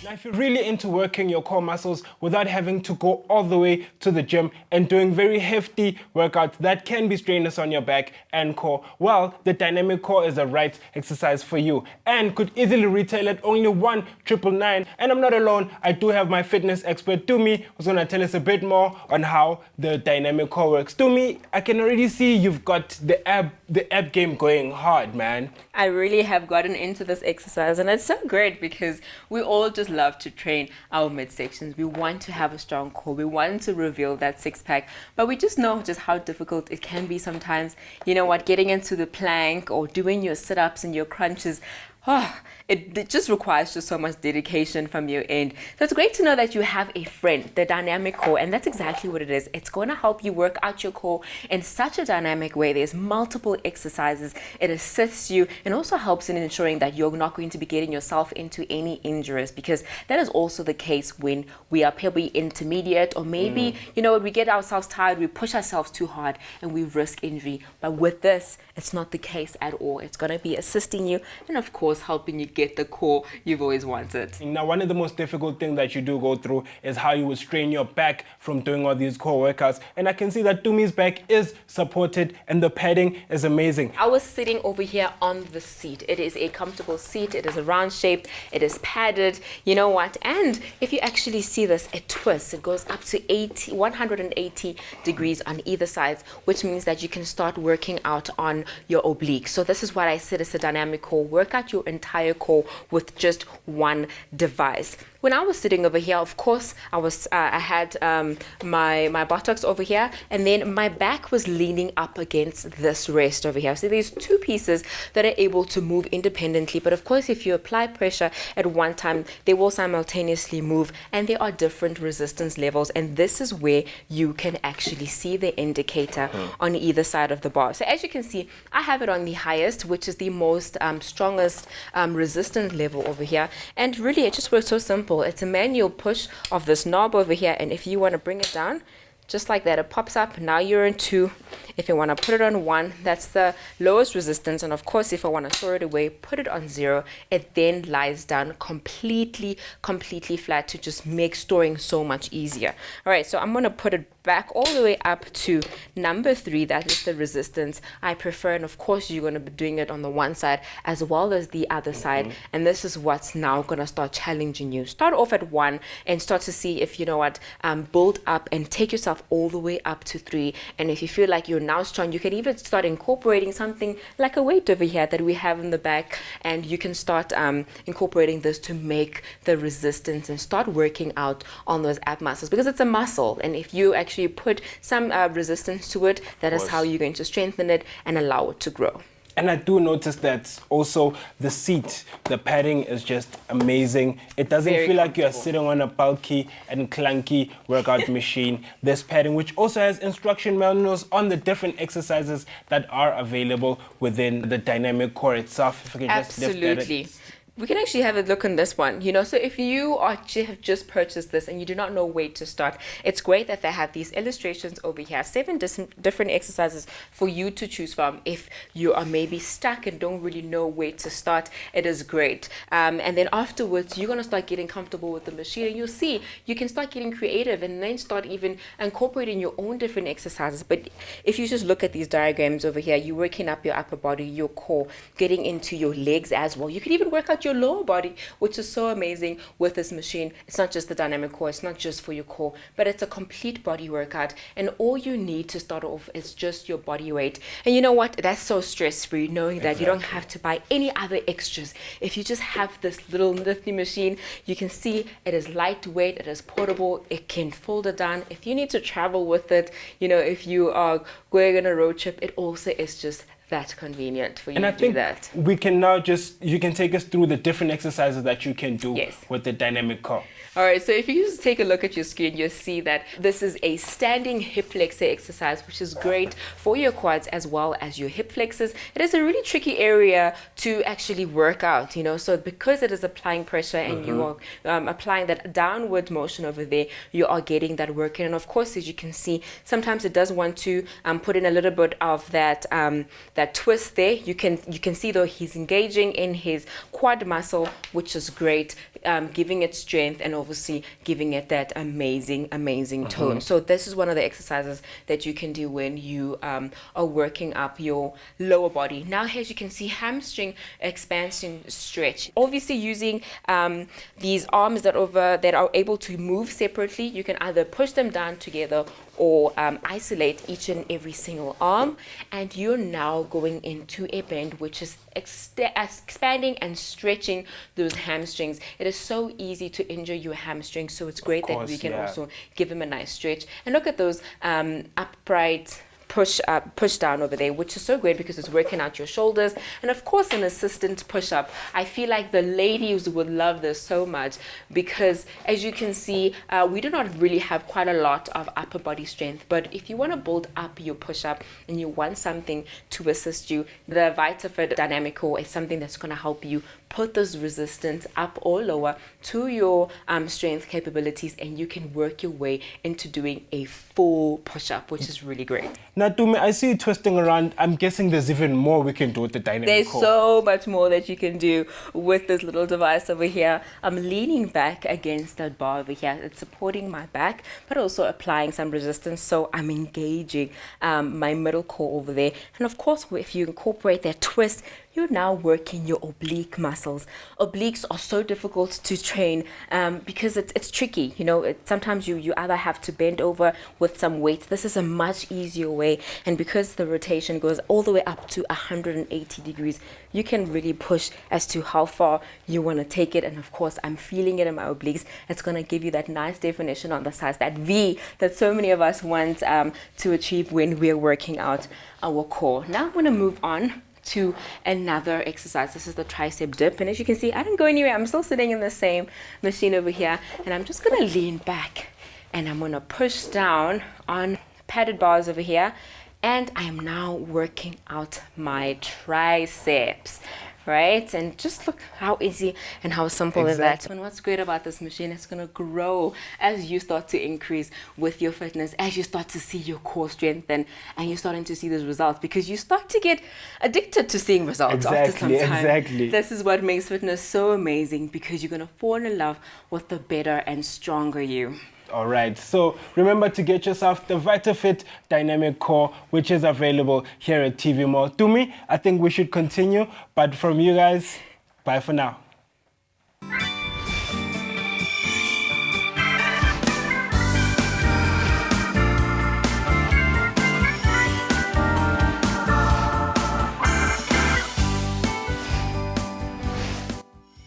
Now, if you're really into working your core muscles without having to go all the way to the gym and doing very hefty workouts that can be strenuous on your back and core, well, the dynamic core is the right exercise for you and could easily retail at only $1,999. And I'm not alone. I do have my fitness expert, Tumi, who's going to tell us a bit more on how the dynamic core works. Tumi, I can already see you've got the ab game going hard, man. I really have gotten into this exercise, and it's so great because we all just love to train our midsections. We want to have a strong core. We want to reveal that six-pack, but we just know just how difficult it can be sometimes. You know what, getting into the plank or doing your sit-ups and your crunches, it just requires just so much dedication from your end. So it's great to know that you have a friend, the dynamic core, and that's exactly what it is. It's going to help you work out your core in such a dynamic way. There's multiple exercises. It assists you and also helps in ensuring that you're not going to be getting yourself into any injuries, because that is also the case when we are probably intermediate or maybe, you know, we get ourselves tired, we push ourselves too hard and we risk injury. But with this, it's not the case at all. It's going to be assisting you and, of course, helping you get the core you've always wanted. Now, one of the most difficult things that you do go through is how you would strain your back from doing all these core workouts. And I can see that Tumi's back is supported and the padding is amazing. I was sitting over here on the seat. It is a comfortable seat. It is a round shape. It is padded. You know what? And if you actually see this, it twists. It goes up to 180 degrees on either side, which means that you can start working out on your obliques. So this is what I said is a dynamic core. Work out your entire core with just one device. When I was sitting over here, of course, I had my buttocks over here, and then my back was leaning up against this rest over here. So there's two pieces that are able to move independently, but of course, if you apply pressure at one time, they will simultaneously move, and there are different resistance levels, and this is where you can actually see the indicator on either side of the bar. So as you can see, I have it on the highest, which is the most strongest resistance level over here, and really it just works so simple. It's a manual push of this knob over here, and if you want to bring it down, just like that, it pops up. Now you're in 2. If you want to put it on 1, that's the lowest resistance. And of course, if I want to throw it away, put it on 0, it then lies down completely flat to just make storing so much easier. All right, so I'm going to put it back all the way up to number 3. That is the resistance I prefer. And of course, you're going to be doing it on the one side as well as the other side. And this is what's now going to start challenging you. Start off at 1 and start to see if, you know what, build up and take yourself all the way up to 3. And if you feel like you're now strong, you can even start incorporating something like a weight over here that we have in the back, and you can start incorporating this to make the resistance and start working out on those ab muscles, because it's a muscle, and if you actually put some resistance to it, that is how you're going to strengthen it and allow it to grow. And I do notice that also the seat, the padding is just amazing. It doesn't feel like you're sitting on a bulky and clunky workout machine. There's padding, which also has instruction manuals on the different exercises that are available within the dynamic core itself. If I can just lift that. Absolutely. We can actually have a look on this one, you know, so if you have just purchased this and you do not know where to start, it's great that they have these illustrations over here, 7 different exercises for you to choose from. If you are maybe stuck and don't really know where to start, it is great. And then afterwards, you're going to start getting comfortable with the machine, and you'll see you can start getting creative and then start even incorporating your own different exercises. But if you just look at these diagrams over here, you're working up your upper body, your core, getting into your legs as well. You can even work out your lower body, which is so amazing with this machine. It's not just the dynamic core, it's not just for your core, but it's a complete body workout, and all you need to start off is just your body weight. And you know what, that's so stress-free, knowing that you don't have to buy any other extras. If you just have this little nifty machine, you can see it is lightweight, it is portable, it can fold it down. If you need to travel with it, you know, if you are going on a road trip, it also is just that convenient for you to do that. We can now you can take us through the different exercises that you can do with the dynamic core. All right, so if you just take a look at your screen, you'll see that this is a standing hip flexor exercise, which is great for your quads as well as your hip flexors. It is a really tricky area to actually work out, you know, so because it is applying pressure and you are applying that downward motion over there, you are getting that work in. And of course, as you can see, sometimes it does want to put in a little bit of that that twist there. You can see though he's engaging in his quad muscle, which is great. giving it strength, and obviously giving it that amazing tone. So this is one of the exercises that you can do when you are working up your lower body. Now here, as you can see, hamstring expansion stretch. Obviously using these arms that are able to move separately, you can either push them down together or isolate each and every single arm, and you're now going into a bend, which is expanding and stretching those hamstrings. It is so easy to injure your hamstrings, so it's great that we can also give them a nice stretch. And look at those upright push down over there, which is so great because it's working out your shoulders. And of course, an assistant push up. I feel like the ladies would love this so much because, as you can see, we do not really have quite a lot of upper body strength, but if you want to build up your push up and you want something to assist you, the VitaFit Dynamic Core is something that's going to help you put those resistance up or lower to your strength capabilities, and you can work your way into doing a full push-up, which is really great. Now, Tumi, I see you twisting around. I'm guessing there's even more we can do with the dynamic core. There's so much more that you can do with this little device over here. I'm leaning back against that bar over here. It's supporting my back, but also applying some resistance. So I'm engaging my middle core over there. And of course, if you incorporate that twist, you're now working your oblique muscles. Obliques are so difficult to train because it's tricky. You know, sometimes you either have to bend over with some weight. This is a much easier way. And because the rotation goes all the way up to 180 degrees, you can really push as to how far you want to take it. And of course, I'm feeling it in my obliques. It's going to give you that nice definition on the sides, that V that so many of us want to achieve when we're working out our core. Now I'm going to move on to another exercise. This is the tricep dip, and as you can see, I didn't go anywhere. I'm still sitting in the same machine over here, and I'm just gonna lean back and I'm gonna push down on padded bars over here, and I'm now working out my triceps, right? And just look how easy and how simple is that. And what's great about this machine, it's going to grow as you start to increase with your fitness, as you start to see your core strengthen, and you're starting to see those results, because you start to get addicted to seeing results after some time. Exactly. This is what makes fitness so amazing, because you're going to fall in love with the better and stronger you. All right, so remember to get yourself the VitaFit Dynamic Core, which is available here at TV Mall. Tumi, I think we should continue, but from you guys, bye for now.